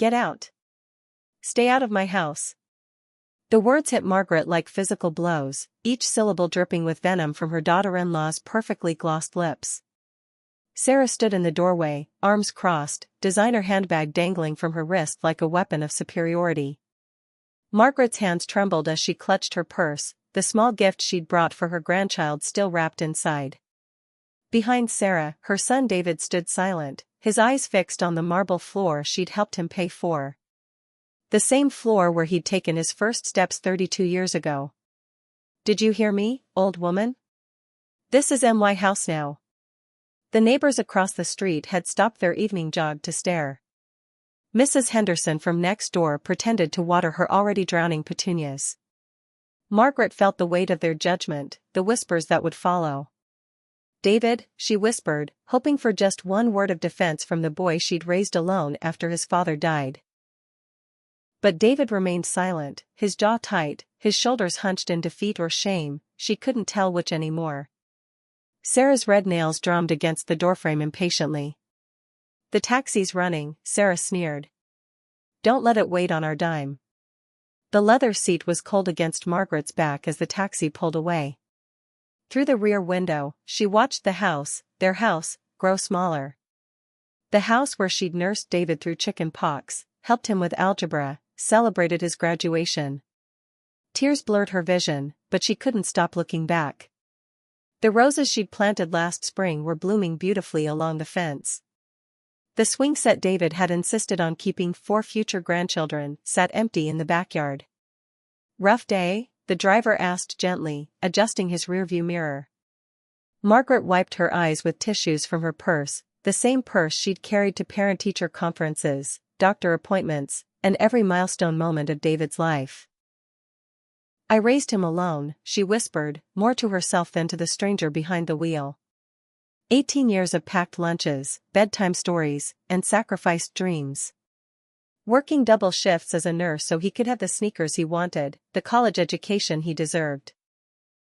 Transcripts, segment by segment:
Get out. Stay out of my house. The words hit Margaret like physical blows, each syllable dripping with venom from her daughter-in-law's perfectly glossed lips. Sarah stood in the doorway, arms crossed, designer handbag dangling from her wrist like a weapon of superiority. Margaret's hands trembled as she clutched her purse, the small gift she'd brought for her grandchild still wrapped inside. Behind Sarah, her son David stood silent, his eyes fixed on the marble floor she'd helped him pay for. The same floor where he'd taken his first steps 32 years ago. Did you hear me, old woman? This is my house now. The neighbors across the street had stopped their evening jog to stare. Mrs. Henderson from next door pretended to water her already drowning petunias. Margaret felt the weight of their judgment, the whispers that would follow. David, she whispered, hoping for just one word of defense from the boy she'd raised alone after his father died. But David remained silent, his jaw tight, his shoulders hunched in defeat or shame, she couldn't tell which anymore. Sarah's red nails drummed against the doorframe impatiently. The taxi's running, Sarah sneered. Don't let it wait on our dime. The leather seat was cold against Margaret's back as the taxi pulled away. Through the rear window, she watched the house, their house, grow smaller. The house where she'd nursed David through chicken pox, helped him with algebra, celebrated his graduation. Tears blurred her vision, but she couldn't stop looking back. The roses she'd planted last spring were blooming beautifully along the fence. The swing set David had insisted on keeping 4 future grandchildren sat empty in the backyard. Rough day? The driver asked gently, adjusting his rearview mirror. Margaret wiped her eyes with tissues from her purse, the same purse she'd carried to parent-teacher conferences, doctor appointments, and every milestone moment of David's life. I raised him alone, she whispered, more to herself than to the stranger behind the wheel. 18 years of packed lunches, bedtime stories, and sacrificed dreams. Working double shifts as a nurse so he could have the sneakers he wanted, the college education he deserved.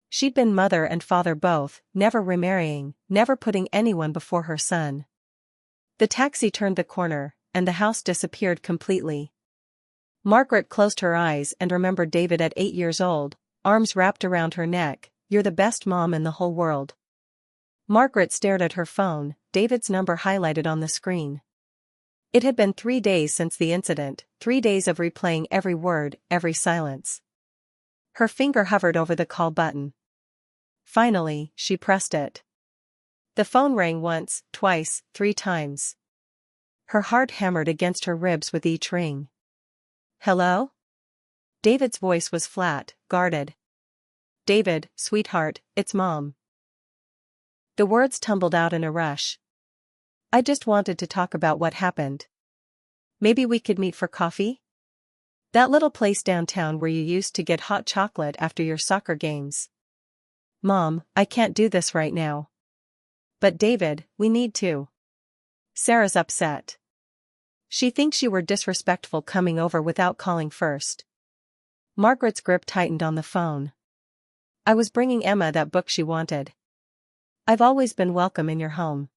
She'd been mother and father both, never remarrying, never putting anyone before her son. The taxi turned the corner, and the house disappeared completely. Margaret closed her eyes and remembered David at 8 years old, arms wrapped around her neck. You're the best mom in the whole world. Margaret stared at her phone, David's number highlighted on the screen. It had been 3 days since the incident, 3 days of replaying every word, every silence. Her finger hovered over the call button. Finally, she pressed it. The phone rang once, twice, 3 times. Her heart hammered against her ribs with each ring. Hello? David's voice was flat, guarded. David, sweetheart, it's Mom. The words tumbled out in a rush. I just wanted to talk about what happened. Maybe we could meet for coffee? That little place downtown where you used to get hot chocolate after your soccer games. Mom, I can't do this right now. But David, we need to. Sarah's upset. She thinks you were disrespectful coming over without calling first. Margaret's grip tightened on the phone. I was bringing Emma that book she wanted. I've always been welcome in your home.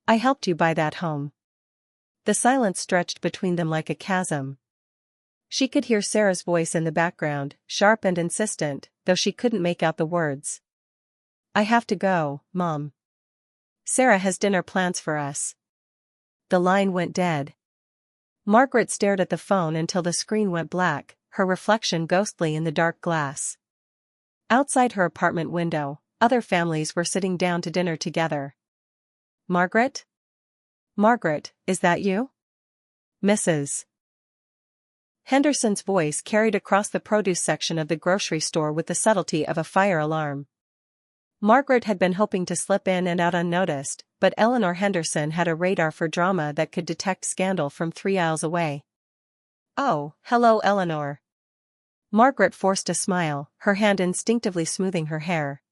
I helped you buy that home. The silence stretched between them like a chasm. She could hear Sarah's voice in the background, sharp and insistent, though she couldn't make out the words. I have to go, Mom. Sarah has dinner plans for us. The line went dead. Margaret stared at the phone until the screen went black, her reflection ghostly in the dark glass. Outside her apartment window, other families were sitting down to dinner together. Margaret? Margaret, is that you? Mrs. Henderson's voice carried across the produce section of the grocery store with the subtlety of a fire alarm. Margaret had been hoping to slip in and out unnoticed, but Eleanor Henderson had a radar for drama that could detect scandal from 3 aisles away. Oh, hello Eleanor. Margaret forced a smile, her hand instinctively smoothing her hair.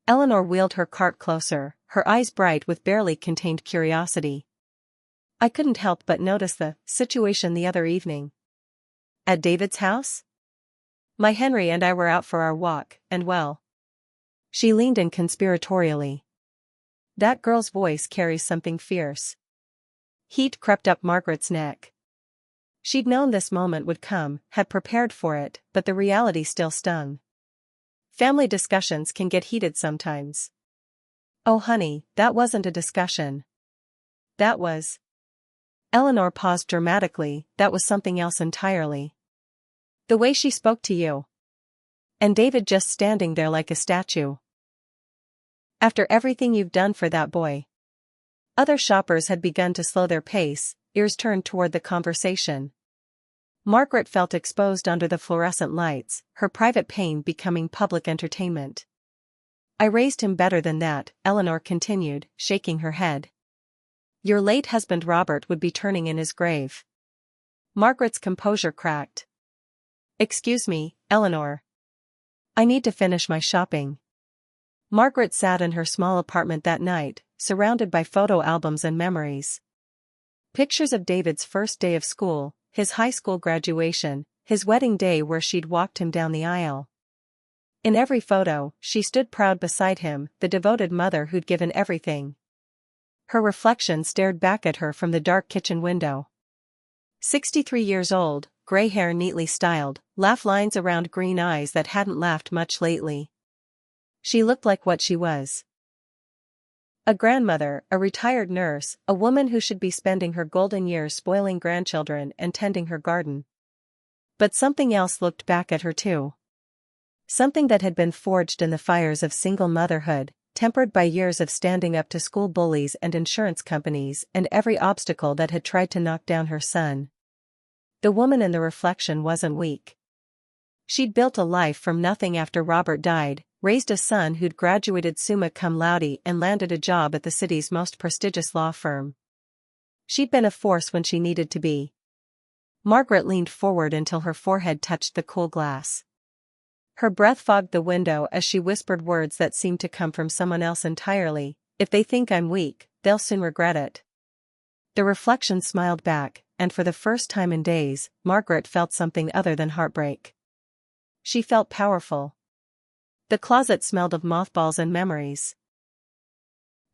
Eleanor wheeled her cart closer, her eyes bright with barely contained curiosity. I couldn't help but notice the situation the other evening. At David's house? My Henry and I were out for our walk, and well. She leaned in conspiratorially. That girl's voice carries something fierce. Heat crept up Margaret's neck. She'd known this moment would come, had prepared for it, but the reality still stung. Family discussions can get heated sometimes. Oh honey, that wasn't a discussion. That was. Eleanor paused dramatically, that was something else entirely. The way she spoke to you. And David just standing there like a statue. After everything you've done for that boy. Other shoppers had begun to slow their pace, ears turned toward the conversation. Margaret felt exposed under the fluorescent lights, her private pain becoming public entertainment. I raised him better than that, Eleanor continued, shaking her head. Your late husband Robert would be turning in his grave. Margaret's composure cracked. Excuse me, Eleanor. I need to finish my shopping. Margaret sat in her small apartment that night, surrounded by photo albums and memories. Pictures of David's first day of school, his high school graduation, his wedding day where she'd walked him down the aisle. In every photo, she stood proud beside him, the devoted mother who'd given everything. Her reflection stared back at her from the dark kitchen window. 63 years old, gray hair neatly styled, laugh lines around green eyes that hadn't laughed much lately. She looked like what she was. A grandmother, a retired nurse, a woman who should be spending her golden years spoiling grandchildren and tending her garden. But something else looked back at her too. Something that had been forged in the fires of single motherhood, tempered by years of standing up to school bullies and insurance companies and every obstacle that had tried to knock down her son. The woman in the reflection wasn't weak. She'd built a life from nothing after Robert died, raised a son who'd graduated summa cum laude and landed a job at the city's most prestigious law firm. She'd been a force when she needed to be. Margaret leaned forward until her forehead touched the cool glass. Her breath fogged the window as she whispered words that seemed to come from someone else entirely. If they think I'm weak, they'll soon regret it. The reflection smiled back, and for the first time in days, Margaret felt something other than heartbreak. She felt powerful. The closet smelled of mothballs and memories.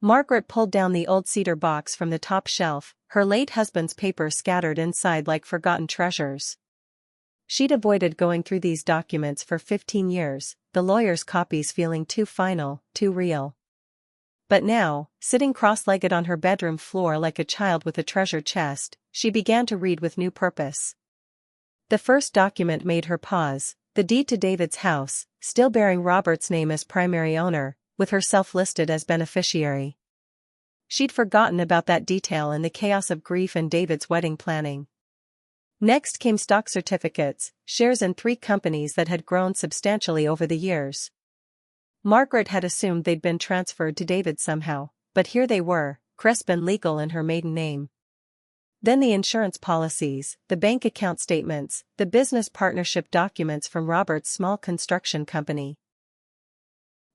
Margaret pulled down the old cedar box from the top shelf, her late husband's papers scattered inside like forgotten treasures. She'd avoided going through these documents for 15 years, the lawyer's copies feeling too final, too real. But now, sitting cross-legged on her bedroom floor like a child with a treasure chest, she began to read with new purpose. The first document made her pause, the deed to David's house, still bearing Robert's name as primary owner, with herself listed as beneficiary. She'd forgotten about that detail in the chaos of grief and David's wedding planning. Next came stock certificates, shares in 3 companies that had grown substantially over the years. Margaret had assumed they'd been transferred to David somehow, but here they were, crisp and legal in her maiden name. Then the insurance policies, the bank account statements, the business partnership documents from Robert's small construction company.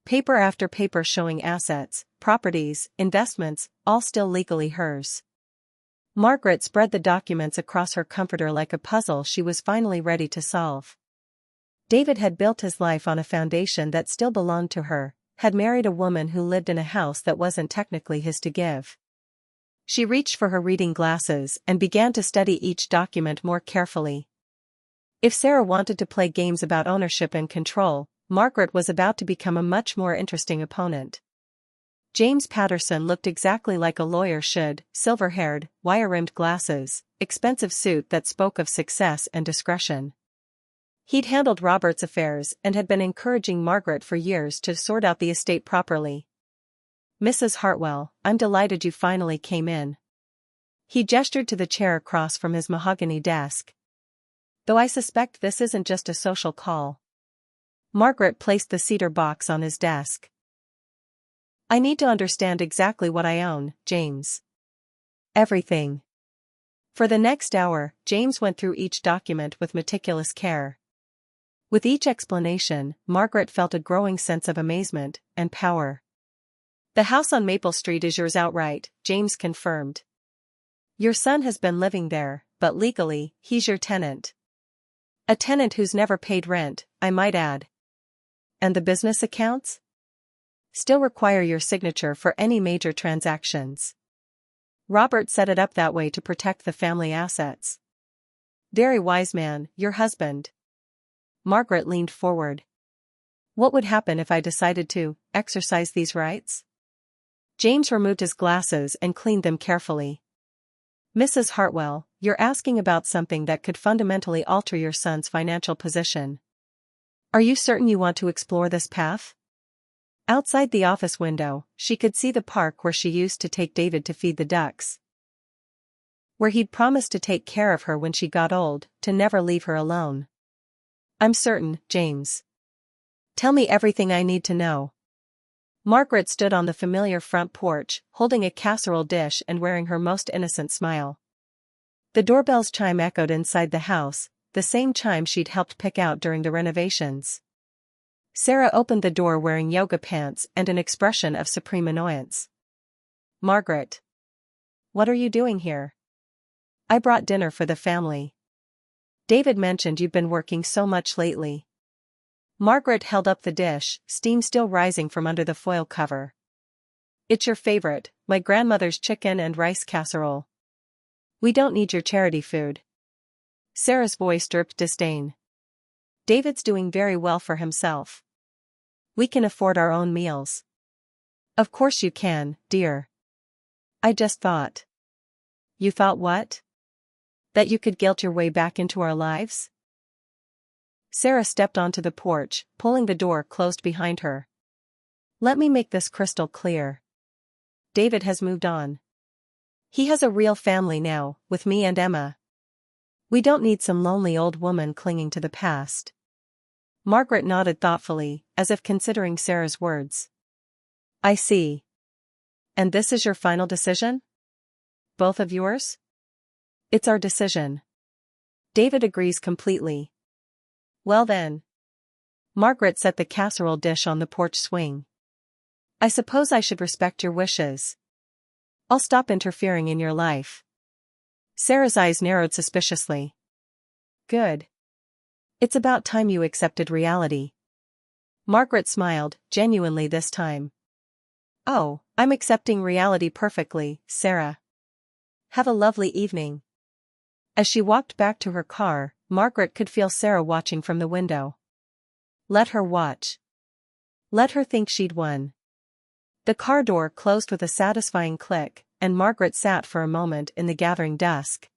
Paper after paper showing assets, properties, investments, all still legally hers. Margaret spread the documents across her comforter like a puzzle she was finally ready to solve. David had built his life on a foundation that still belonged to her, had married a woman who lived in a house that wasn't technically his to give. She reached for her reading glasses and began to study each document more carefully. If Sarah wanted to play games about ownership and control, Margaret was about to become a much more interesting opponent. James Patterson looked exactly like a lawyer should, silver-haired, wire-rimmed glasses, expensive suit that spoke of success and discretion. He'd handled Robert's affairs and had been encouraging Margaret for years to sort out the estate properly. Mrs. Hartwell, I'm delighted you finally came in. He gestured to the chair across from his mahogany desk. Though I suspect this isn't just a social call. Margaret placed the cedar box on his desk. I need to understand exactly what I own, James. Everything. For the next hour, James went through each document with meticulous care. With each explanation, Margaret felt a growing sense of amazement and power. The house on Maple Street is yours outright, James confirmed. Your son has been living there, but legally, he's your tenant. A tenant who's never paid rent, I might add. And the business accounts? Still require your signature for any major transactions. Robert set it up that way to protect the family assets. Very wise man, your husband. Margaret leaned forward. What would happen if I decided to exercise these rights? James removed his glasses and cleaned them carefully. Mrs. Hartwell, you're asking about something that could fundamentally alter your son's financial position. Are you certain you want to explore this path? Outside the office window, she could see the park where she used to take David to feed the ducks. Where he'd promised to take care of her when she got old, to never leave her alone. I'm certain, James. Tell me everything I need to know. Margaret stood on the familiar front porch, holding a casserole dish and wearing her most innocent smile. The doorbell's chime echoed inside the house, the same chime she'd helped pick out during the renovations. Sarah opened the door wearing yoga pants and an expression of supreme annoyance. Margaret. What are you doing here? I brought dinner for the family. David mentioned you've been working so much lately. Margaret held up the dish, steam still rising from under the foil cover. It's your favorite, my grandmother's chicken and rice casserole. We don't need your charity food. Sarah's voice dripped disdain. David's doing very well for himself. We can afford our own meals. Of course you can, dear. I just thought. You thought what? That you could guilt your way back into our lives? Sarah stepped onto the porch, pulling the door closed behind her. Let me make this crystal clear. David has moved on. He has a real family now, with me and Emma. We don't need some lonely old woman clinging to the past. Margaret nodded thoughtfully, as if considering Sarah's words. I see. And this is your final decision? Both of yours? It's our decision. David agrees completely. Well then. Margaret set the casserole dish on the porch swing. I suppose I should respect your wishes. I'll stop interfering in your life. Sarah's eyes narrowed suspiciously. Good. It's about time you accepted reality. Margaret smiled, genuinely this time. Oh, I'm accepting reality perfectly, Sarah. Have a lovely evening. As she walked back to her car, Margaret could feel Sarah watching from the window. Let her watch. Let her think she'd won. The car door closed with a satisfying click, and Margaret sat for a moment in the gathering dusk.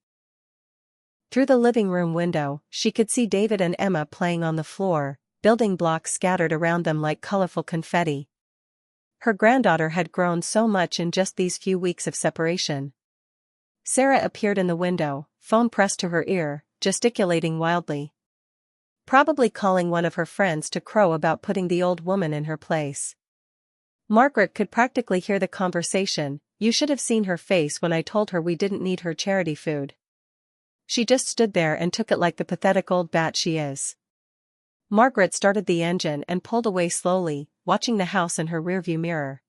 Through the living room window, she could see David and Emma playing on the floor, building blocks scattered around them like colorful confetti. Her granddaughter had grown so much in just these few weeks of separation. Sarah appeared in the window, phone pressed to her ear, gesticulating wildly. Probably calling one of her friends to crow about putting the old woman in her place. Margaret could practically hear the conversation. You should have seen her face when I told her we didn't need her charity food. She just stood there and took it like the pathetic old bat she is. Margaret started the engine and pulled away slowly, watching the house in her rearview mirror.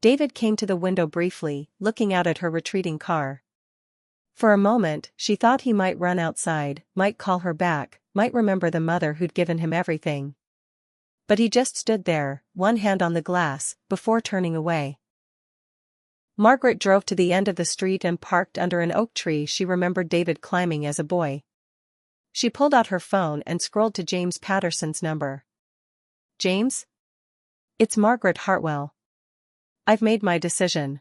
David came to the window briefly, looking out at her retreating car. For a moment, she thought he might run outside, might call her back, might remember the mother who'd given him everything. But he just stood there, one hand on the glass, before turning away. Margaret drove to the end of the street and parked under an oak tree she remembered David climbing as a boy. She pulled out her phone and scrolled to James Patterson's number. James? It's Margaret Hartwell. I've made my decision.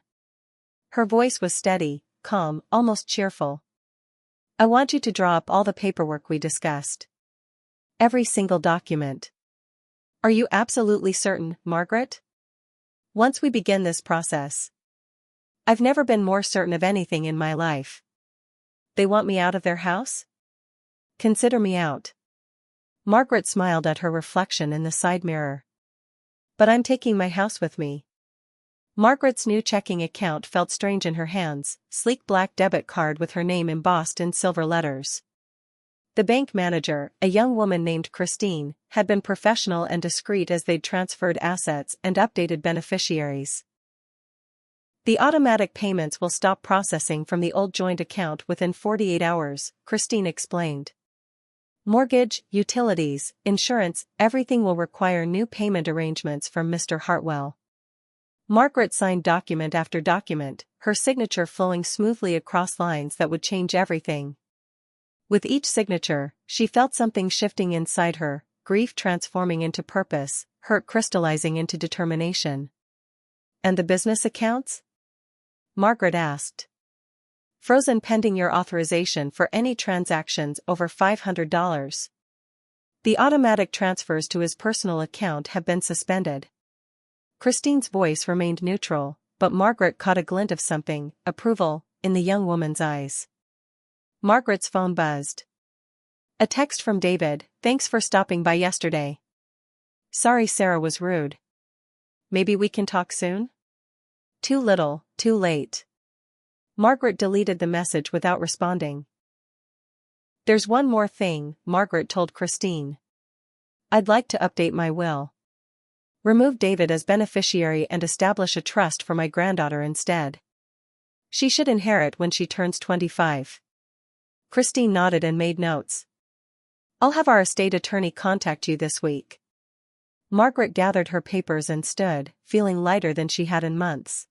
Her voice was steady, calm, almost cheerful. I want you to draw up all the paperwork we discussed. Every single document. Are you absolutely certain, Margaret? Once we begin this process. I've never been more certain of anything in my life. They want me out of their house? Consider me out. Margaret smiled at her reflection in the side mirror. But I'm taking my house with me. Margaret's new checking account felt strange in her hands, sleek black debit card with her name embossed in silver letters. The bank manager, a young woman named Christine, had been professional and discreet as they'd transferred assets and updated beneficiaries. The automatic payments will stop processing from the old joint account within 48 hours, Christine explained. Mortgage, utilities, insurance, everything will require new payment arrangements from Mr. Hartwell. Margaret signed document after document, her signature flowing smoothly across lines that would change everything. With each signature, she felt something shifting inside her, grief transforming into purpose, hurt crystallizing into determination. And the business accounts? Margaret asked. Frozen pending your authorization for any transactions over $500. The automatic transfers to his personal account have been suspended. Christine's voice remained neutral, but Margaret caught a glint of something, approval, in the young woman's eyes. Margaret's phone buzzed. A text from David, "Thanks for stopping by yesterday. Sorry Sarah was rude. Maybe we can talk soon?" Too little, too late. Margaret deleted the message without responding. There's one more thing, Margaret told Christine. I'd like to update my will. Remove David as beneficiary and establish a trust for my granddaughter instead. She should inherit when she turns 25. Christine nodded and made notes. I'll have our estate attorney contact you this week. Margaret gathered her papers and stood, feeling lighter than she had in months.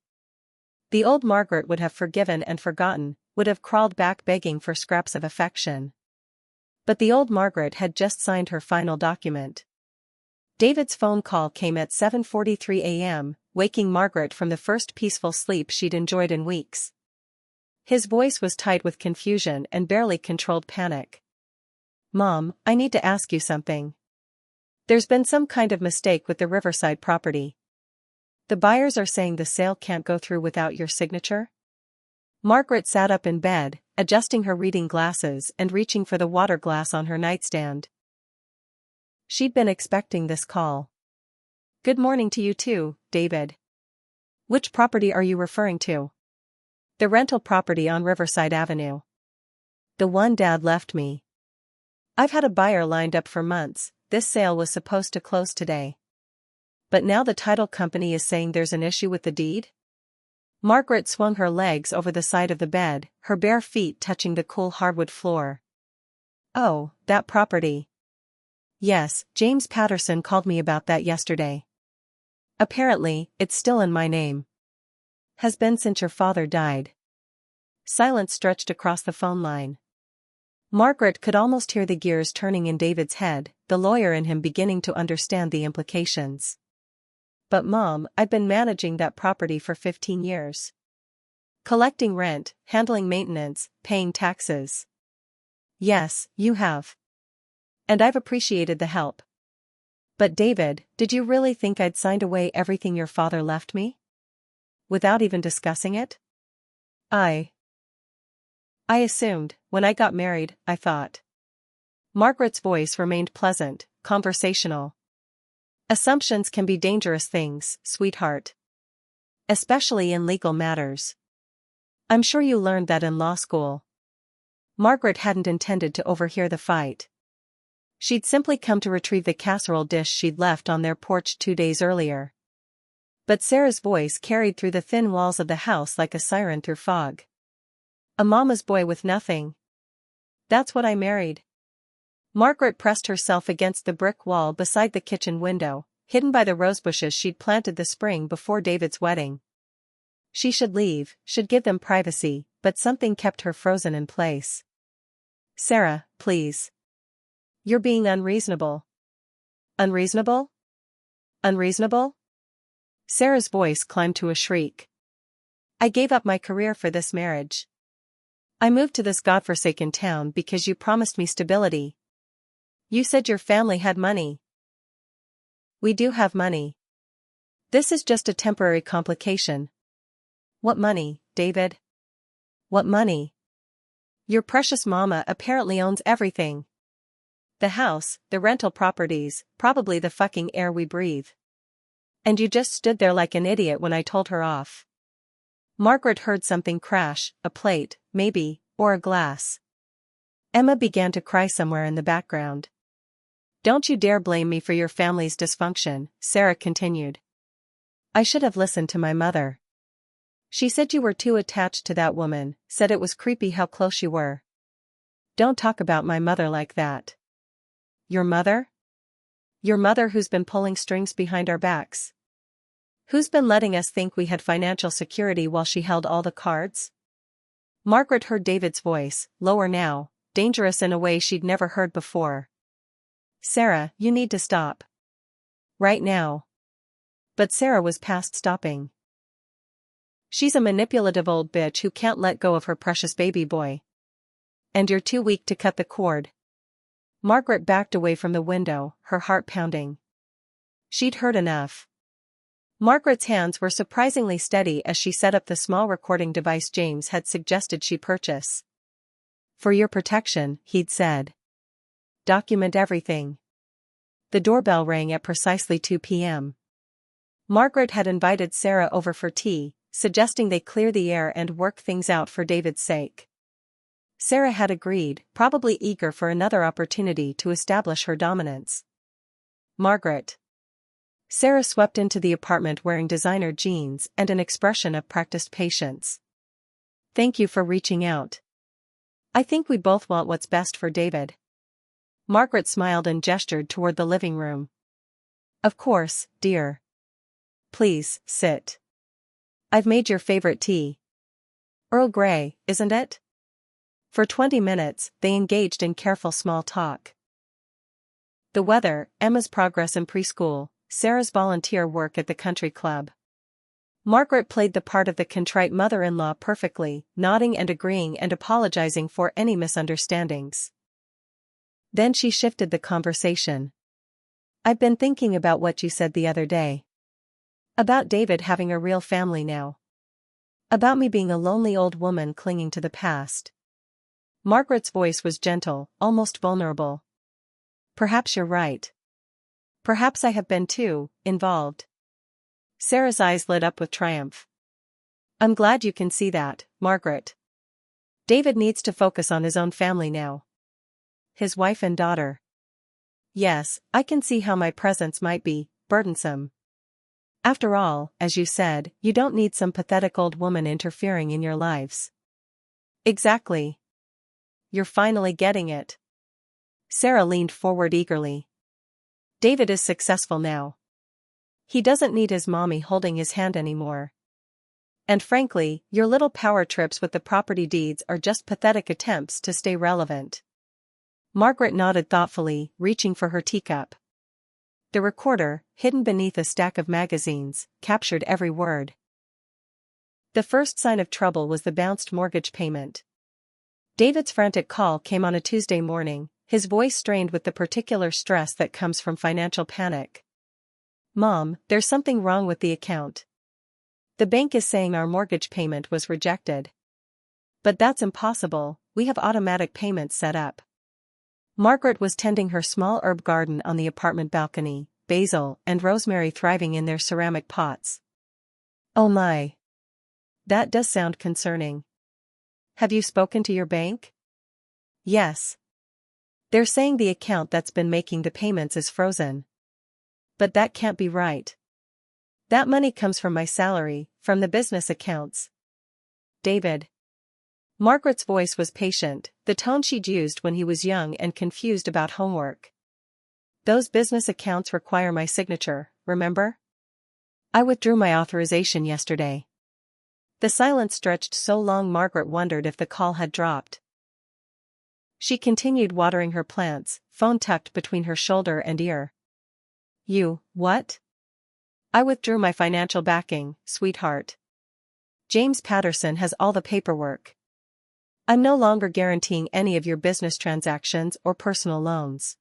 The old Margaret would have forgiven and forgotten, would have crawled back begging for scraps of affection. But the old Margaret had just signed her final document. David's phone call came at 7:43 a.m., waking Margaret from the first peaceful sleep she'd enjoyed in weeks. His voice was tight with confusion and barely controlled panic. Mom, I need to ask you something. There's been some kind of mistake with the Riverside property. The buyers are saying the sale can't go through without your signature? Margaret sat up in bed, adjusting her reading glasses and reaching for the water glass on her nightstand. She'd been expecting this call. Good morning to you too, David. Which property are you referring to? The rental property on Riverside Avenue. The one Dad left me. I've had a buyer lined up for months. This sale was supposed to close today. But now the title company is saying there's an issue with the deed? Margaret swung her legs over the side of the bed, her bare feet touching the cool hardwood floor. Oh, that property. Yes, James Patterson called me about that yesterday. Apparently, it's still in my name. Has been since your father died. Silence stretched across the phone line. Margaret could almost hear the gears turning in David's head, the lawyer in him beginning to understand the implications. But Mom, I've been managing that property for 15 years. Collecting rent, handling maintenance, paying taxes. Yes, you have. And I've appreciated the help. But David, did you really think I'd signed away everything your father left me? Without even discussing it? I assumed, when I got married, I thought. Margaret's voice remained pleasant, conversational. Assumptions can be dangerous things, sweetheart. Especially in legal matters. I'm sure you learned that in law school. Margaret hadn't intended to overhear the fight. She'd simply come to retrieve the casserole dish she'd left on their porch 2 days earlier. But Sarah's voice carried through the thin walls of the house like a siren through fog. A mama's boy with nothing. That's what I married. Margaret pressed herself against the brick wall beside the kitchen window, hidden by the rosebushes she'd planted the spring before David's wedding. She should leave, should give them privacy, but something kept her frozen in place. Sarah, please. You're being unreasonable. Unreasonable? Unreasonable? Sarah's voice climbed to a shriek. I gave up my career for this marriage. I moved to this godforsaken town because you promised me stability. You said your family had money. We do have money. This is just a temporary complication. What money, David? What money? Your precious mama apparently owns everything. The house, the rental properties, probably the fucking air we breathe. And you just stood there like an idiot when I told her off. Margaret heard something crash, a plate, maybe, or a glass. Emma began to cry somewhere in the background. Don't you dare blame me for your family's dysfunction, Sarah continued. I should have listened to my mother. She said you were too attached to that woman, said it was creepy how close you were. Don't talk about my mother like that. Your mother? Your mother who's been pulling strings behind our backs? Who's been letting us think we had financial security while she held all the cards? Margaret heard David's voice, lower now, dangerous in a way she'd never heard before. "Sarah, you need to stop. Right now." But Sarah was past stopping. "She's a manipulative old bitch who can't let go of her precious baby boy. And you're too weak to cut the cord." Margaret backed away from the window, her heart pounding. She'd heard enough. Margaret's hands were surprisingly steady as she set up the small recording device James had suggested she purchase. "For your protection," he'd said. "Document everything." The doorbell rang at precisely 2 p.m. Margaret had invited Sarah over for tea, suggesting they clear the air and work things out for David's sake. Sarah had agreed, probably eager for another opportunity to establish her dominance. "Margaret." Sarah swept into the apartment wearing designer jeans and an expression of practiced patience. "Thank you for reaching out. I think we both want what's best for David." Margaret smiled and gestured toward the living room. "Of course, dear. Please, sit. I've made your favorite tea. Earl Grey, isn't it?" For 20 minutes, they engaged in careful small talk. The weather, Emma's progress in preschool, Sarah's volunteer work at the country club. Margaret played the part of the contrite mother-in-law perfectly, nodding and agreeing and apologizing for any misunderstandings. Then she shifted the conversation. "I've been thinking about what you said the other day. About David having a real family now. About me being a lonely old woman clinging to the past." Margaret's voice was gentle, almost vulnerable. "Perhaps you're right. Perhaps I have been too involved." Sarah's eyes lit up with triumph. "I'm glad you can see that, Margaret. David needs to focus on his own family now. His wife and daughter. Yes, I can see how my presence might be burdensome. After all, as you said, you don't need some pathetic old woman interfering in your lives." "Exactly. You're finally getting it." Sarah leaned forward eagerly. "David is successful now. He doesn't need his mommy holding his hand anymore. And frankly, your little power trips with the property deeds are just pathetic attempts to stay relevant." Margaret nodded thoughtfully, reaching for her teacup. The recorder, hidden beneath a stack of magazines, captured every word. The first sign of trouble was the bounced mortgage payment. David's frantic call came on a Tuesday morning, his voice strained with the particular stress that comes from financial panic. "Mom, there's something wrong with the account. The bank is saying our mortgage payment was rejected." "But that's impossible, we have automatic payments set up." Margaret was tending her small herb garden on the apartment balcony, basil and rosemary thriving in their ceramic pots. "Oh my. That does sound concerning. Have you spoken to your bank?" "Yes. They're saying the account that's been making the payments is frozen." "But that can't be right. That money comes from my salary, from the business accounts." "David." Margaret's voice was patient, the tone she'd used when he was young and confused about homework. "Those business accounts require my signature, remember? I withdrew my authorization yesterday." The silence stretched so long Margaret wondered if the call had dropped. She continued watering her plants, phone tucked between her shoulder and ear. "You, what?" "I withdrew my financial backing, sweetheart. James Patterson has all the paperwork. I'm no longer guaranteeing any of your business transactions or personal loans.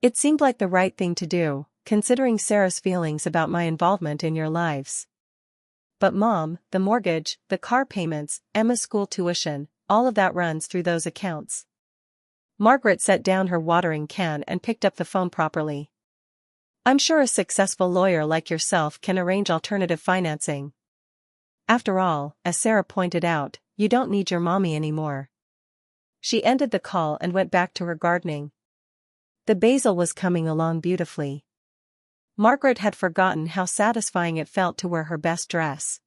It seemed like the right thing to do, considering Sarah's feelings about my involvement in your lives. But Mom, the mortgage, the car payments, Emma's school tuition, all of that runs through those accounts." Margaret set down her watering can and picked up the phone properly. "I'm sure a successful lawyer like yourself can arrange alternative financing. After all, as Sarah pointed out, you don't need your mommy anymore." She ended the call and went back to her gardening. The basil was coming along beautifully. Margaret had forgotten how satisfying it felt to wear her best dress.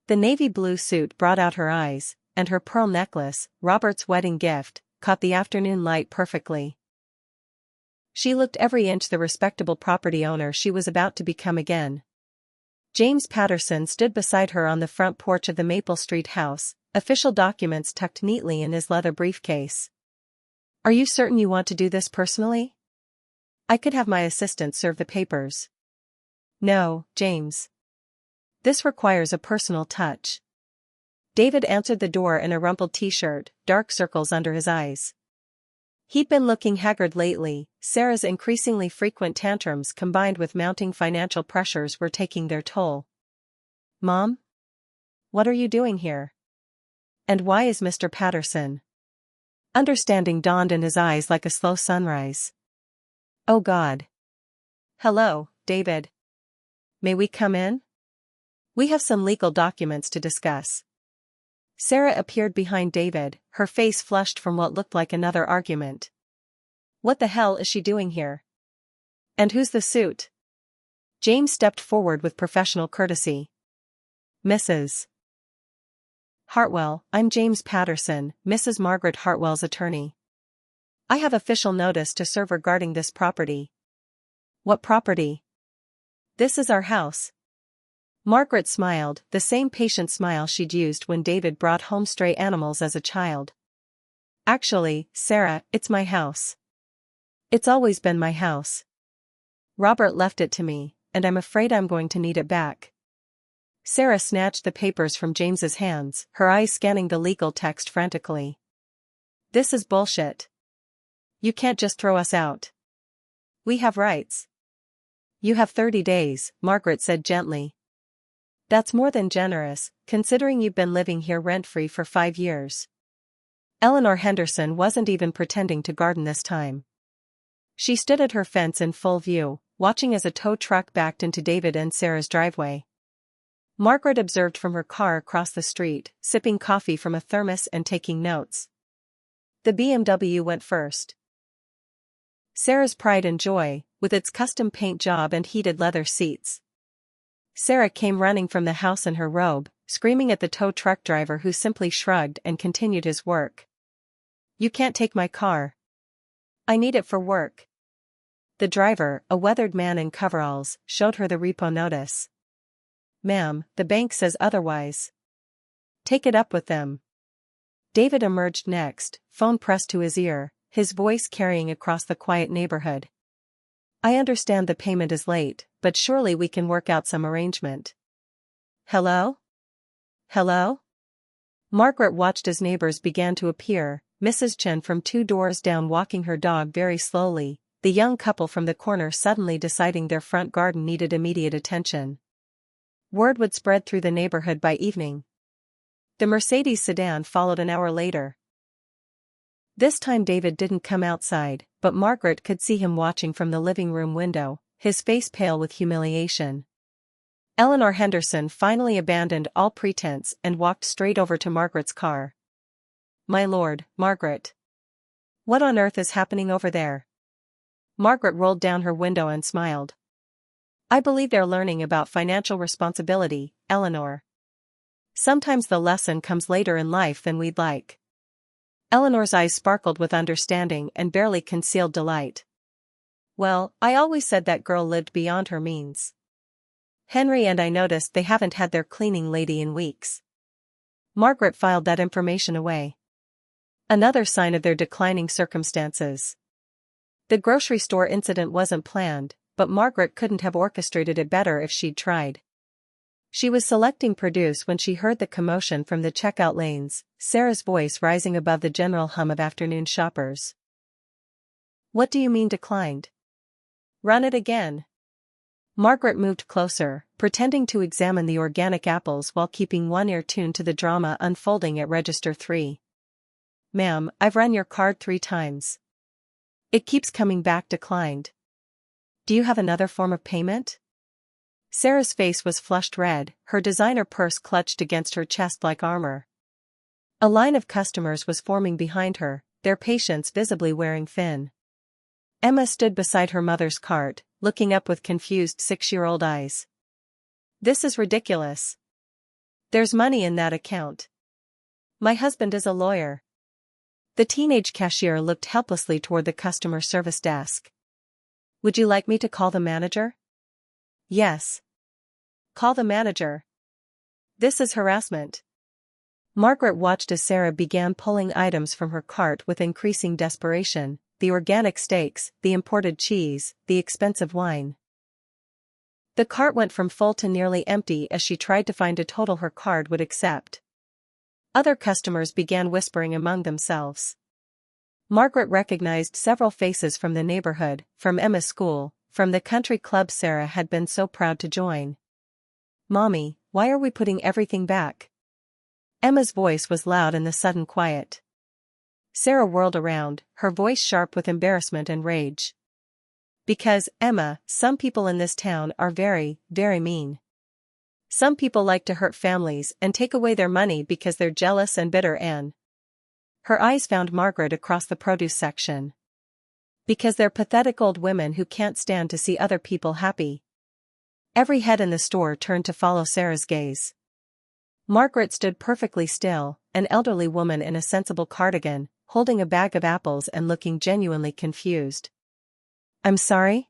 The navy blue suit brought out her eyes, and her pearl necklace, Robert's wedding gift, caught the afternoon light perfectly. She looked every inch the respectable property owner she was about to become again. James Patterson stood beside her on the front porch of the Maple Street house, official documents tucked neatly in his leather briefcase. Are you certain you want to do this personally? I could have my assistant serve the papers. No, James. This requires a personal touch. David answered the door in a rumpled t-shirt, dark circles under his eyes. He'd been looking haggard lately. Sarah's increasingly frequent tantrums combined with mounting financial pressures were taking their toll. Mom? What are you doing here? And why is Mr. Patterson? Understanding dawned in his eyes like a slow sunrise. Oh God. Hello, David. May we come in? We have some legal documents to discuss. Sarah appeared behind David, her face flushed from what looked like another argument. What the hell is she doing here? And who's the suit? James stepped forward with professional courtesy. Mrs. Hartwell, I'm James Patterson, Mrs. Margaret Hartwell's attorney. I have official notice to serve regarding this property. What property? This is our house. Margaret smiled, the same patient smile she'd used when David brought home stray animals as a child. Actually, Sarah, it's my house. It's always been my house. Robert left it to me, and I'm afraid I'm going to need it back. Sarah snatched the papers from James's hands, her eyes scanning the legal text frantically. This is bullshit. You can't just throw us out. We have rights. You have 30 days, Margaret said gently. That's more than generous, considering you've been living here rent-free for 5 years. Eleanor Henderson wasn't even pretending to garden this time. She stood at her fence in full view, watching as a tow truck backed into David and Sarah's driveway. Margaret observed from her car across the street, sipping coffee from a thermos and taking notes. The BMW went first. Sarah's pride and joy, with its custom paint job and heated leather seats. Sarah came running from the house in her robe, screaming at the tow truck driver who simply shrugged and continued his work. You can't take my car. I need it for work. The driver, a weathered man in coveralls, showed her the repo notice. Ma'am, the bank says otherwise. Take it up with them. David emerged next, phone pressed to his ear, his voice carrying across the quiet neighborhood. I understand the payment is late, but surely we can work out some arrangement. Hello? Hello? Margaret watched as neighbors began to appear, Mrs. Chen from 2 doors down walking her dog very slowly, the young couple from the corner suddenly deciding their front garden needed immediate attention. Word would spread through the neighborhood by evening. The Mercedes sedan followed an hour later. This time David didn't come outside, but Margaret could see him watching from the living room window, his face pale with humiliation. Eleanor Henderson finally abandoned all pretense and walked straight over to Margaret's car. My lord, Margaret. What on earth is happening over there? Margaret rolled down her window and smiled. I believe they're learning about financial responsibility, Eleanor. Sometimes the lesson comes later in life than we'd like. Eleanor's eyes sparkled with understanding and barely concealed delight. Well, I always said that girl lived beyond her means. Henry and I noticed they haven't had their cleaning lady in weeks. Margaret filed that information away. Another sign of their declining circumstances. The grocery store incident wasn't planned, but Margaret couldn't have orchestrated it better if she'd tried. She was selecting produce when she heard the commotion from the checkout lanes, Sarah's voice rising above the general hum of afternoon shoppers. What do you mean declined? Run it again. Margaret moved closer, pretending to examine the organic apples while keeping one ear tuned to the drama unfolding at register 3. Ma'am, I've run your card 3 times. It keeps coming back declined. Do you have another form of payment? Sarah's face was flushed red, her designer purse clutched against her chest like armor. A line of customers was forming behind her, their patience visibly wearing thin. Emma stood beside her mother's cart, looking up with confused 6-year-old eyes. This is ridiculous. There's money in that account. My husband is a lawyer. The teenage cashier looked helplessly toward the customer service desk. Would you like me to call the manager? Yes. Call the manager. This is harassment. Margaret watched as Sarah began pulling items from her cart with increasing desperation, the organic steaks, the imported cheese, the expensive wine. The cart went from full to nearly empty as she tried to find a total her card would accept. Other customers began whispering among themselves. Margaret recognized several faces from the neighborhood, from Emma's school, from the country club Sarah had been so proud to join. "Mommy, why are we putting everything back?" Emma's voice was loud in the sudden quiet. Sarah whirled around, her voice sharp with embarrassment and rage. "Because, Emma, some people in this town are very, very mean. Some people like to hurt families and take away their money because they're jealous and bitter and..." Her eyes found Margaret across the produce section. "Because they're pathetic old women who can't stand to see other people happy." Every head in the store turned to follow Sarah's gaze. Margaret stood perfectly still, an elderly woman in a sensible cardigan, holding a bag of apples and looking genuinely confused. "I'm sorry?"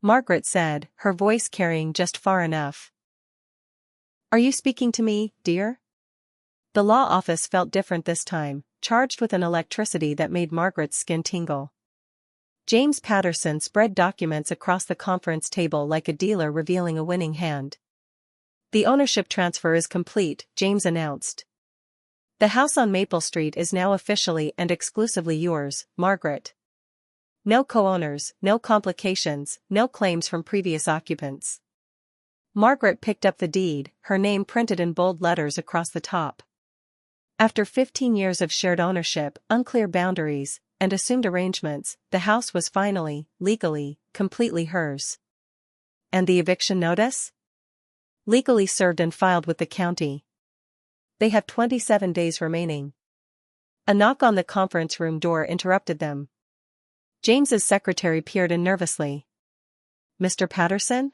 Margaret said, her voice carrying just far enough. "Are you speaking to me, dear?" The law office felt different this time, charged with an electricity that made Margaret's skin tingle. James Patterson spread documents across the conference table like a dealer revealing a winning hand. "The ownership transfer is complete," James announced. "The house on Maple Street is now officially and exclusively yours, Margaret. No co-owners, no complications, no claims from previous occupants." Margaret picked up the deed, her name printed in bold letters across the top. After 15 years of shared ownership, unclear boundaries, and assumed arrangements, the house was finally, legally, completely hers. And the eviction notice? Legally served and filed with the county. They have 27 days remaining. A knock on the conference room door interrupted them. James's secretary peered in nervously. "Mr. Patterson?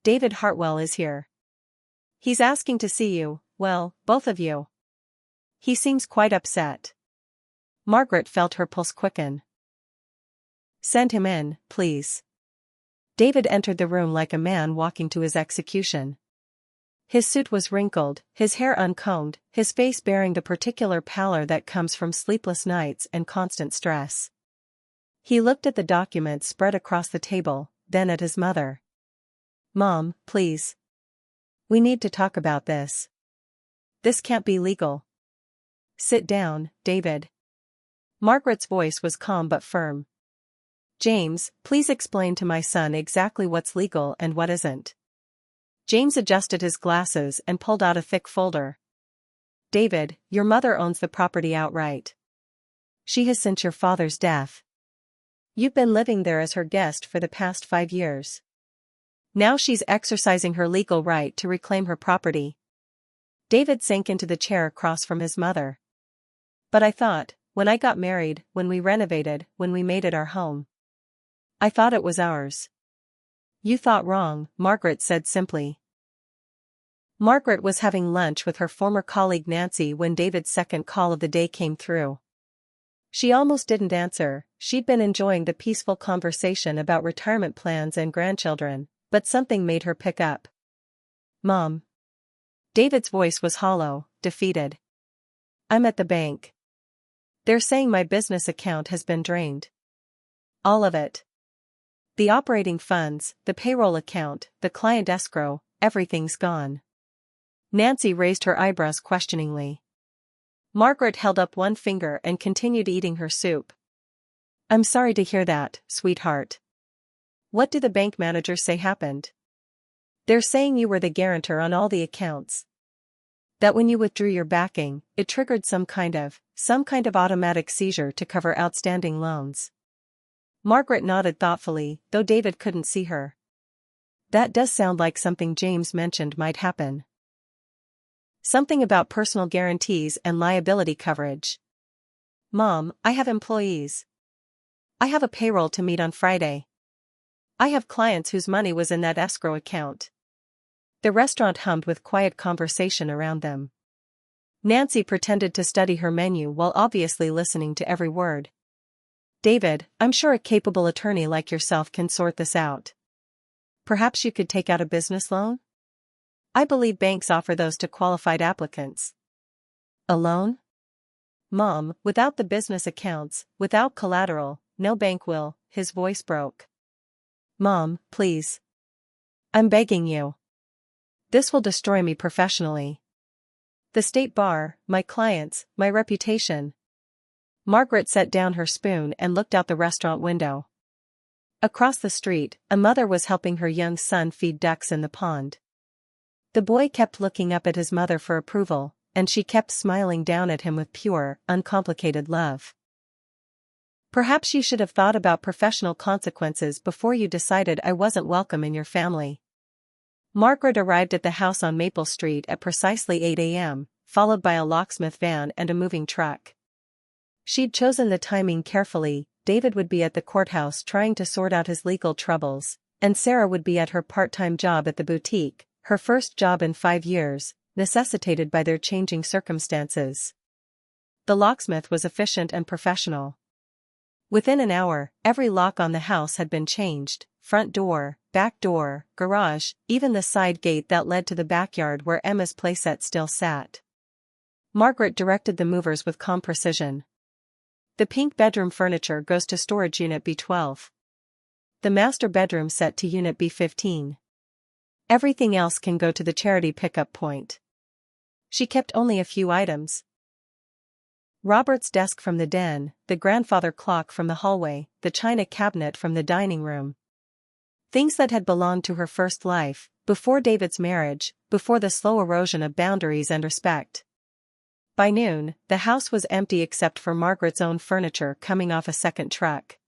David Hartwell is here. He's asking to see you, well, both of you. He seems quite upset." Margaret felt her pulse quicken. "Send him in, please." David entered the room like a man walking to his execution. His suit was wrinkled, his hair uncombed, his face bearing the particular pallor that comes from sleepless nights and constant stress. He looked at the documents spread across the table, then at his mother. "Mom, please. We need to talk about this. This can't be legal." "Sit down, David." Margaret's voice was calm but firm. "James, please explain to my son exactly what's legal and what isn't." James adjusted his glasses and pulled out a thick folder. "David, your mother owns the property outright. She has since your father's death. You've been living there as her guest for the past 5 years. Now she's exercising her legal right to reclaim her property." David sank into the chair across from his mother. "But I thought, when I got married, when we renovated, when we made it our home. I thought it was ours." "You thought wrong," Margaret said simply. Margaret was having lunch with her former colleague Nancy when David's second call of the day came through. She almost didn't answer, she'd been enjoying the peaceful conversation about retirement plans and grandchildren, but something made her pick up. "Mom." David's voice was hollow, defeated. "I'm at the bank. They're saying my business account has been drained. All of it. The operating funds, the payroll account, the client escrow, everything's gone." Nancy raised her eyebrows questioningly. Margaret held up one finger and continued eating her soup. "I'm sorry to hear that, sweetheart. What do the bank managers say happened?" "They're saying you were the guarantor on all the accounts. That when you withdrew your backing, it triggered some kind of automatic seizure to cover outstanding loans." Margaret nodded thoughtfully, though David couldn't see her. "That does sound like something James mentioned might happen. Something about personal guarantees and liability coverage." "Mom, I have employees. I have a payroll to meet on Friday. I have clients whose money was in that escrow account." The restaurant hummed with quiet conversation around them. Nancy pretended to study her menu while obviously listening to every word. "David, I'm sure a capable attorney like yourself can sort this out. Perhaps you could take out a business loan? I believe banks offer those to qualified applicants." Alone? Mom, without the business accounts, without collateral, no bank will, his voice broke. Mom, please. I'm begging you. This will destroy me professionally. The state bar, my clients, my reputation. Margaret set down her spoon and looked out the restaurant window. Across the street, a mother was helping her young son feed ducks in the pond. The boy kept looking up at his mother for approval, and she kept smiling down at him with pure, uncomplicated love. Perhaps you should have thought about professional consequences before you decided I wasn't welcome in your family. Margaret arrived at the house on Maple Street at precisely 8 a.m., followed by a locksmith van and a moving truck. She'd chosen the timing carefully. David would be at the courthouse trying to sort out his legal troubles, and Sarah would be at her part-time job at the boutique, her first job in 5 years, necessitated by their changing circumstances. The locksmith was efficient and professional. Within an hour, every lock on the house had been changed: front door, back door, garage, even the side gate that led to the backyard where Emma's playset still sat. Margaret directed the movers with calm precision. The pink bedroom furniture goes to storage unit B12. The master bedroom set to unit B15. Everything else can go to the charity pickup point. She kept only a few items. Robert's desk from the den, the grandfather clock from the hallway, the china cabinet from the dining room. Things that had belonged to her first life, before David's marriage, before the slow erosion of boundaries and respect. By noon, the house was empty except for Margaret's own furniture coming off a second truck.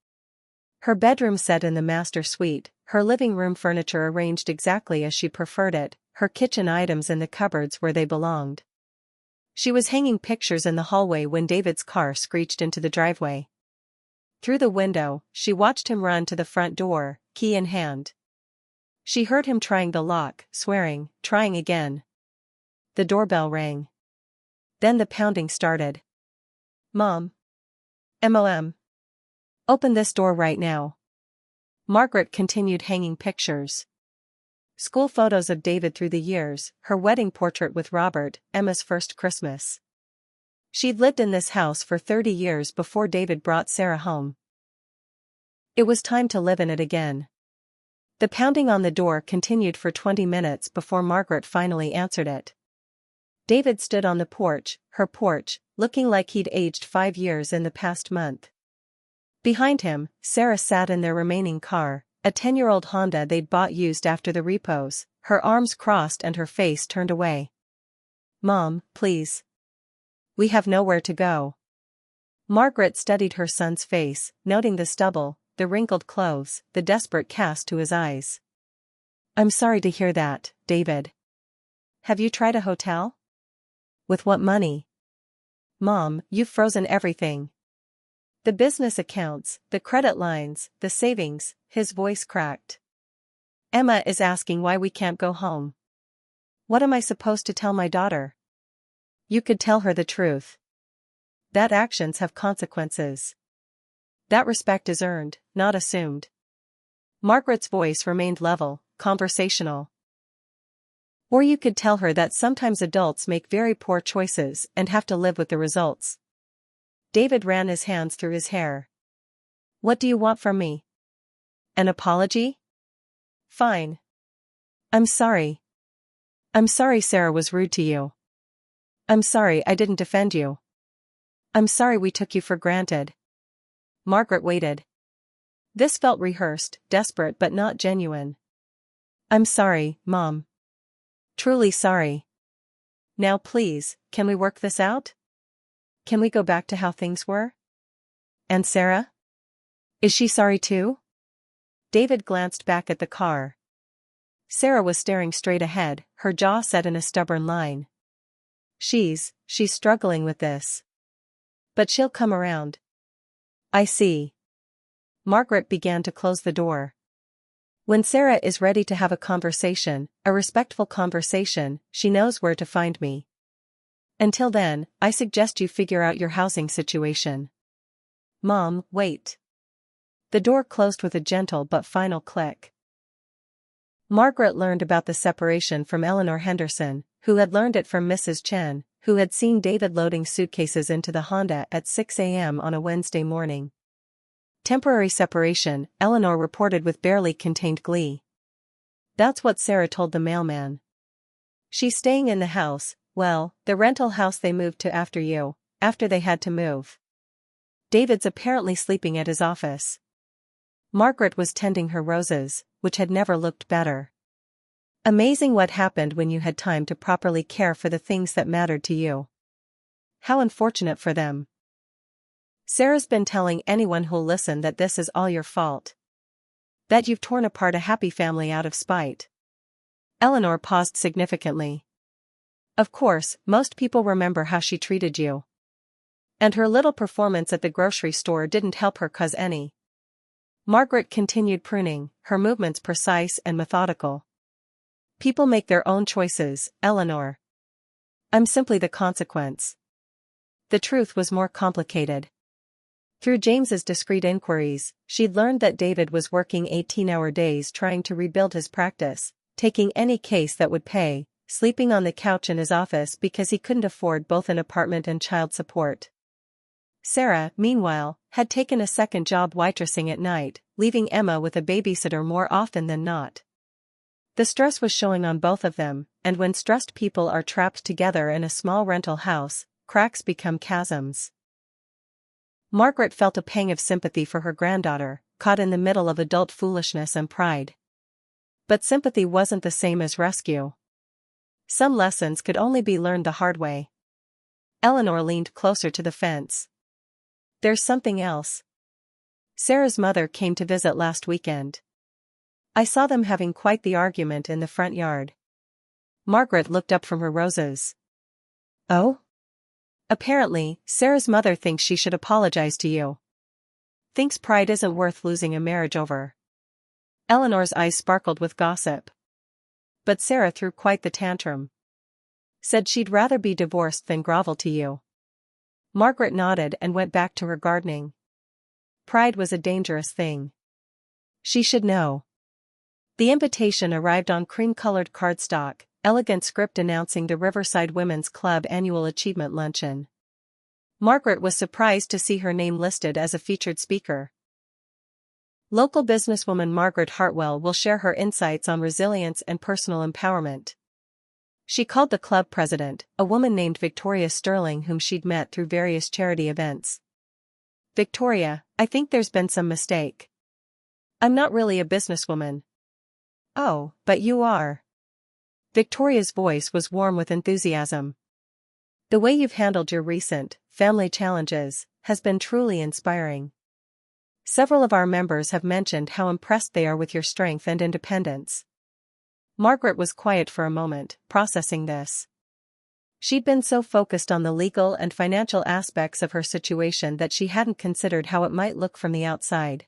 Her bedroom set in the master suite, her living room furniture arranged exactly as she preferred it, her kitchen items in the cupboards where they belonged. She was hanging pictures in the hallway when David's car screeched into the driveway. Through the window, she watched him run to the front door, key in hand. She heard him trying the lock, swearing, trying again. The doorbell rang. Then the pounding started. Mom. Mom. Open this door right now. Margaret continued hanging pictures. School photos of David through the years, her wedding portrait with Robert, Emma's first Christmas. She'd lived in this house for 30 years before David brought Sarah home. It was time to live in it again. The pounding on the door continued for 20 minutes before Margaret finally answered it. David stood on the porch, her porch, looking like he'd aged 5 years in the past month. Behind him, Sarah sat in their remaining car, a 10-year-old Honda they'd bought used after the repos, her arms crossed and her face turned away. Mom, please. We have nowhere to go. Margaret studied her son's face, noting the stubble, the wrinkled clothes, the desperate cast to his eyes. I'm sorry to hear that, David. Have you tried a hotel? With what money? Mom, you've frozen everything. The business accounts, the credit lines, the savings, his voice cracked. Emma is asking why we can't go home. What am I supposed to tell my daughter? You could tell her the truth. That actions have consequences. That respect is earned, not assumed. Margaret's voice remained level, conversational. Or you could tell her that sometimes adults make very poor choices and have to live with the results. David ran his hands through his hair. What do you want from me? An apology? Fine. I'm sorry. I'm sorry Sarah was rude to you. I'm sorry I didn't defend you. I'm sorry we took you for granted. Margaret waited. This felt rehearsed, desperate but not genuine. I'm sorry, Mom. Truly sorry. Now please, can we work this out? Can we go back to how things were? And Sarah? Is she sorry too? David glanced back at the car. Sarah was staring straight ahead, her jaw set in a stubborn line. She's struggling with this. But she'll come around. I see. Margaret began to close the door. When Sarah is ready to have a conversation, a respectful conversation, she knows where to find me. Until then, I suggest you figure out your housing situation. Mom, wait. The door closed with a gentle but final click. Margaret learned about the separation from Eleanor Henderson, who had learned it from Mrs. Chen, who had seen David loading suitcases into the Honda at 6 a.m. on a Wednesday morning. Temporary separation, Eleanor reported with barely contained glee. That's what Sarah told the mailman. She's staying in the house, well, the rental house they moved to after they had to move. David's apparently sleeping at his office. Margaret was tending her roses, which had never looked better. Amazing what happened when you had time to properly care for the things that mattered to you. How unfortunate for them. Sarah's been telling anyone who'll listen that this is all your fault. That you've torn apart a happy family out of spite. Eleanor paused significantly. Of course, most people remember how she treated you. And her little performance at the grocery store didn't help her cause any. Margaret continued pruning, her movements precise and methodical. People make their own choices, Eleanor. I'm simply the consequence. The truth was more complicated. Through James's discreet inquiries, she'd learned that David was working 18-hour days trying to rebuild his practice, taking any case that would pay, sleeping on the couch in his office because he couldn't afford both an apartment and child support. Sarah, meanwhile, had taken a second job waitressing at night, leaving Emma with a babysitter more often than not. The stress was showing on both of them, and when stressed people are trapped together in a small rental house, cracks become chasms. Margaret felt a pang of sympathy for her granddaughter, caught in the middle of adult foolishness and pride. But sympathy wasn't the same as rescue. Some lessons could only be learned the hard way. Eleanor leaned closer to the fence. There's something else. Sarah's mother came to visit last weekend. I saw them having quite the argument in the front yard. Margaret looked up from her roses. Oh? Apparently, Sarah's mother thinks she should apologize to you. Thinks pride isn't worth losing a marriage over. Eleanor's eyes sparkled with gossip. But Sarah threw quite the tantrum. Said she'd rather be divorced than grovel to you. Margaret nodded and went back to her gardening. Pride was a dangerous thing. She should know. The invitation arrived on cream-colored cardstock, elegant script announcing the Riverside Women's Club Annual Achievement Luncheon. Margaret was surprised to see her name listed as a featured speaker. Local businesswoman Margaret Hartwell will share her insights on resilience and personal empowerment. She called the club president, a woman named Victoria Sterling whom she'd met through various charity events. Victoria, I think there's been some mistake. I'm not really a businesswoman. Oh, but you are. Victoria's voice was warm with enthusiasm. The way you've handled your recent family challenges has been truly inspiring. Several of our members have mentioned how impressed they are with your strength and independence. Margaret was quiet for a moment, processing this. She'd been so focused on the legal and financial aspects of her situation that she hadn't considered how it might look from the outside.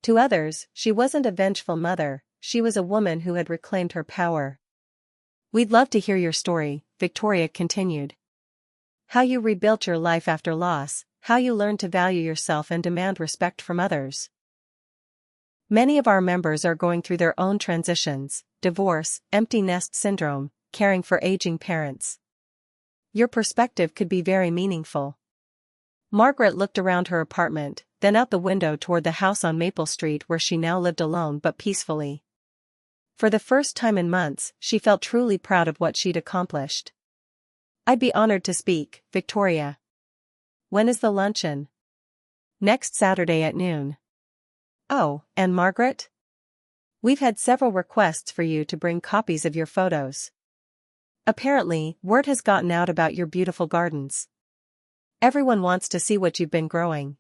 To others, she wasn't a vengeful mother, she was a woman who had reclaimed her power. We'd love to hear your story, Victoria continued. How you rebuilt your life after loss, how you learned to value yourself and demand respect from others. Many of our members are going through their own transitions, divorce, empty nest syndrome, caring for aging parents. Your perspective could be very meaningful. Margaret looked around her apartment, then out the window toward the house on Maple Street where she now lived alone but peacefully. For the first time in months, she felt truly proud of what she'd accomplished. I'd be honored to speak, Victoria. When is the luncheon? Next Saturday at noon. Oh, and Margaret? We've had several requests for you to bring copies of your photos. Apparently, word has gotten out about your beautiful gardens. Everyone wants to see what you've been growing.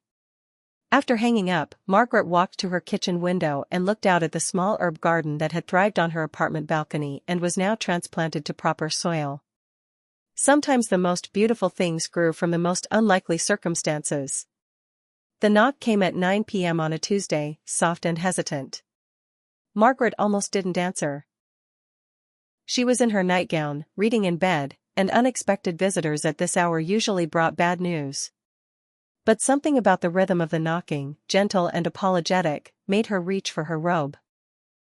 After hanging up, Margaret walked to her kitchen window and looked out at the small herb garden that had thrived on her apartment balcony and was now transplanted to proper soil. Sometimes the most beautiful things grew from the most unlikely circumstances. The knock came at 9 p.m. on a Tuesday, soft and hesitant. Margaret almost didn't answer. She was in her nightgown, reading in bed, and unexpected visitors at this hour usually brought bad news. But something about the rhythm of the knocking, gentle and apologetic, made her reach for her robe.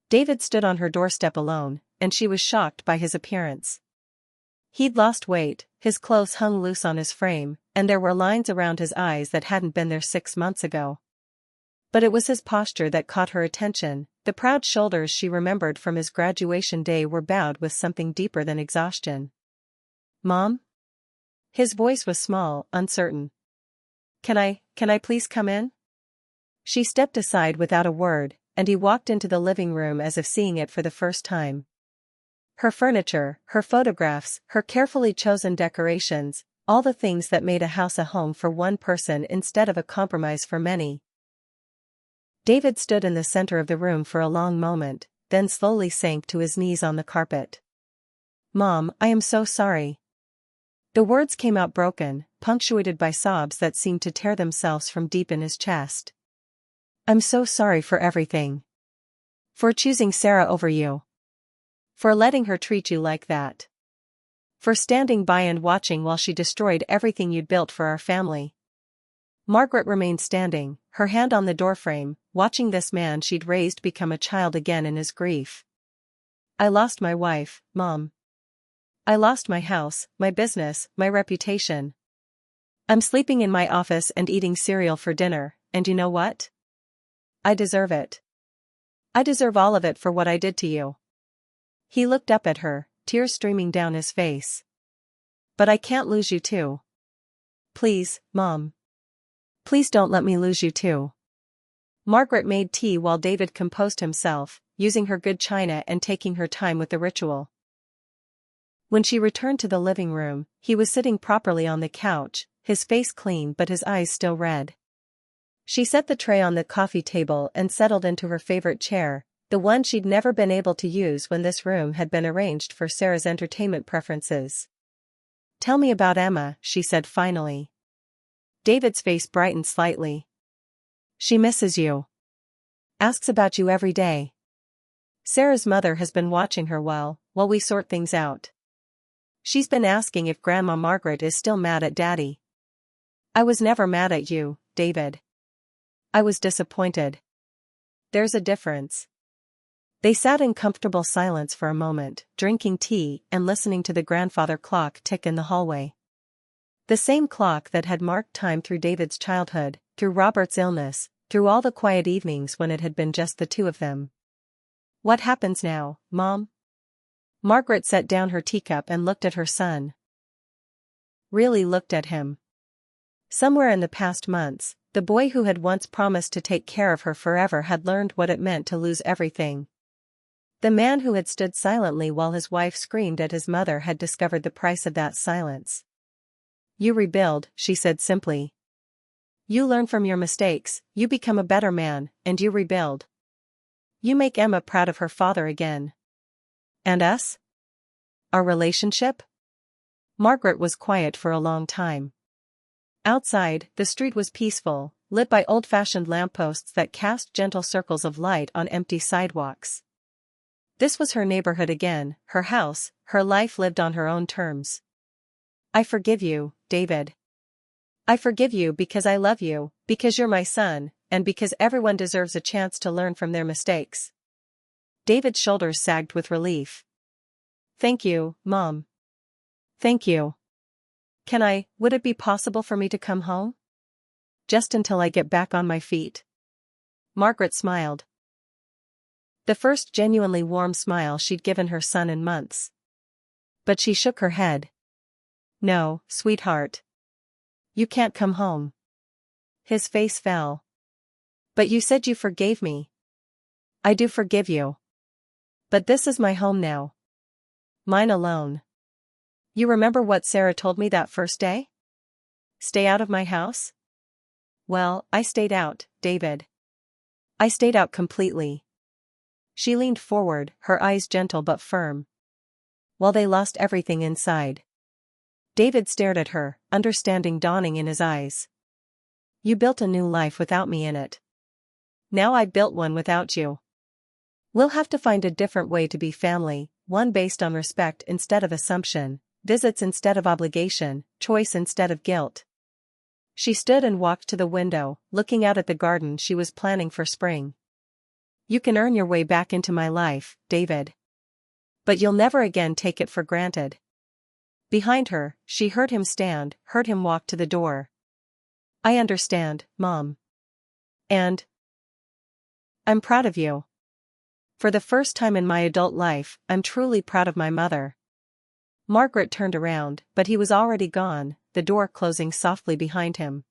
David stood on her doorstep alone, and she was shocked by his appearance. He'd lost weight, his clothes hung loose on his frame, and there were lines around his eyes that hadn't been there 6 months ago. But it was his posture that caught her attention. The proud shoulders she remembered from his graduation day were bowed with something deeper than exhaustion. "Mom?" His voice was small, uncertain. Can I please come in?" She stepped aside without a word, and he walked into the living room as if seeing it for the first time. Her furniture, her photographs, her carefully chosen decorations, all the things that made a house a home for one person instead of a compromise for many. David stood in the center of the room for a long moment, then slowly sank to his knees on the carpet. "Mom, I am so sorry." The words came out broken, punctuated by sobs that seemed to tear themselves from deep in his chest. "I'm so sorry for everything. For choosing Sarah over you. For letting her treat you like that. For standing by and watching while she destroyed everything you'd built for our family." Margaret remained standing, her hand on the doorframe, watching this man she'd raised become a child again in his grief. "I lost my wife, Mom. I lost my house, my business, my reputation. I'm sleeping in my office and eating cereal for dinner, and you know what? I deserve it. I deserve all of it for what I did to you." He looked up at her, tears streaming down his face. "But I can't lose you too. Please, Mom. Please don't let me lose you too." Margaret made tea while David composed himself, using her good china and taking her time with the ritual. When she returned to the living room, he was sitting properly on the couch, his face clean but his eyes still red. She set the tray on the coffee table and settled into her favorite chair, the one she'd never been able to use when this room had been arranged for Sarah's entertainment preferences. "Tell me about Emma," she said finally. David's face brightened slightly. "She misses you. Asks about you every day. Sarah's mother has been watching her while we sort things out. She's been asking if Grandma Margaret is still mad at Daddy." "I was never mad at you, David. I was disappointed. There's a difference." They sat in comfortable silence for a moment, drinking tea and listening to the grandfather clock tick in the hallway. The same clock that had marked time through David's childhood, through Robert's illness, through all the quiet evenings when it had been just the two of them. "What happens now, Mom?" Margaret set down her teacup and looked at her son. Really looked at him. Somewhere in the past months, the boy who had once promised to take care of her forever had learned what it meant to lose everything. The man who had stood silently while his wife screamed at his mother had discovered the price of that silence. "You rebuild," she said simply. "You learn from your mistakes, you become a better man, and you rebuild. You make Emma proud of her father again. And us? Our relationship?" Margaret was quiet for a long time. Outside, the street was peaceful, lit by old-fashioned lampposts that cast gentle circles of light on empty sidewalks. This was her neighborhood again, her house, her life lived on her own terms. "I forgive you, David. I forgive you because I love you, because you're my son, and because everyone deserves a chance to learn from their mistakes." David's shoulders sagged with relief. "Thank you, Mom. Thank you. Would it be possible for me to come home? Just until I get back on my feet?" Margaret smiled. The first genuinely warm smile she'd given her son in months. But she shook her head. "No, sweetheart. You can't come home." His face fell. "But you said you forgave me." "I do forgive you. But this is my home now. Mine alone. You remember what Sarah told me that first day? Stay out of my house? Well, I stayed out, David. I stayed out completely." She leaned forward, her eyes gentle but firm. "While they lost everything inside." David stared at her, understanding dawning in his eyes. "You built a new life without me in it. Now I've built one without you. We'll have to find a different way to be family, one based on respect instead of assumption, visits instead of obligation, choice instead of guilt." She stood and walked to the window, looking out at the garden she was planning for spring. "You can earn your way back into my life, David. But you'll never again take it for granted. Behind her, she heard him walk to the door. I understand, Mom. And I'm proud of you. For the first time in my adult life, I'm truly proud of my mother. Margaret turned around, but he was already gone, the door closing softly behind him.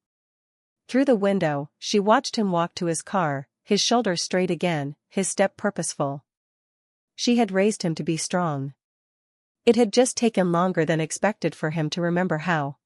Through the window, she watched him walk to his car, his shoulders straight again, his step purposeful. She had raised him to be strong. It had just taken longer than expected for him to remember how.